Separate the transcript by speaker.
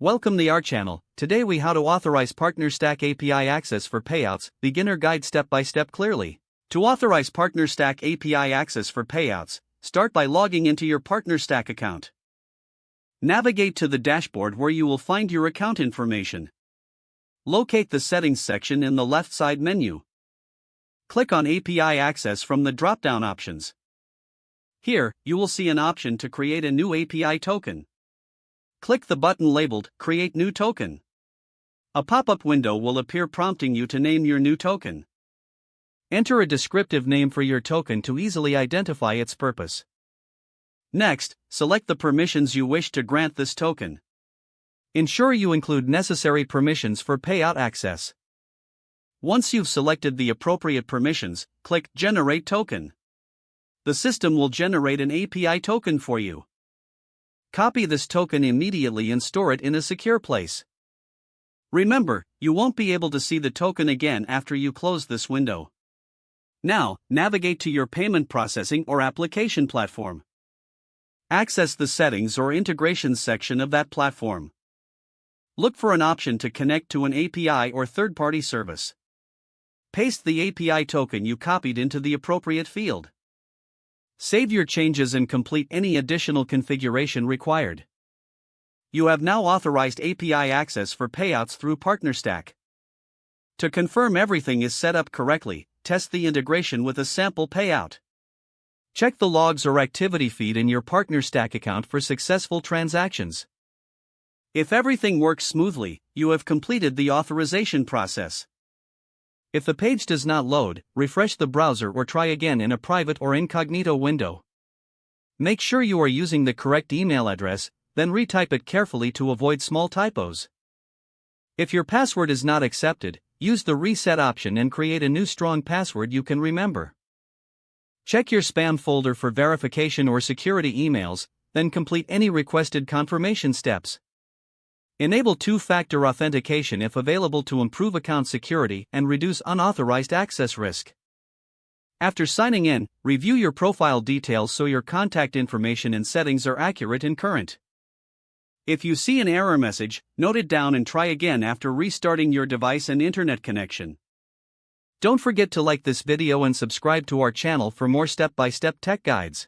Speaker 1: Welcome to our channel. Today we how to authorize PartnerStack API access for payouts, beginner guide step by step clearly. To authorize PartnerStack API access for payouts, start by logging into your PartnerStack account. Navigate to the dashboard where you will find your account information. Locate the settings section in the left side menu. Click on API access from the drop-down options. Here, you will see an option to create a new API token. Click the button labeled Create New Token. A pop-up window will appear prompting you to name your new token. Enter a descriptive name for your token to easily identify its purpose. Next, select the permissions you wish to grant this token. Ensure you include necessary permissions for payout access. Once you've selected the appropriate permissions, click Generate Token. The system will generate an API token for you. Copy this token immediately and store it in a secure place. Remember, you won't be able to see the token again after you close this window. Now, navigate to your payment processing or application platform. Access the settings or integrations section of that platform. Look for an option to connect to an API or third-party service. Paste the API token you copied into the appropriate field. Save your changes and complete any additional configuration required. You have now authorized API access for payouts through PartnerStack. To confirm everything is set up correctly, test the integration with a sample payout. Check the logs or activity feed in your PartnerStack account for successful transactions. If everything works smoothly, you have completed the authorization process. If the page does not load, refresh the browser or try again in a private or incognito window. Make sure you are using the correct email address, then retype it carefully to avoid small typos. If your password is not accepted, use the reset option and create a new strong password you can remember. Check your spam folder for verification or security emails, then complete any requested confirmation steps. Enable two-factor authentication if available to improve account security and reduce unauthorized access risk. After signing in, review your profile details so your contact information and settings are accurate and current. If you see an error message, note it down and try again after restarting your device and internet connection. Don't forget to like this video and subscribe to our channel for more step-by-step tech guides.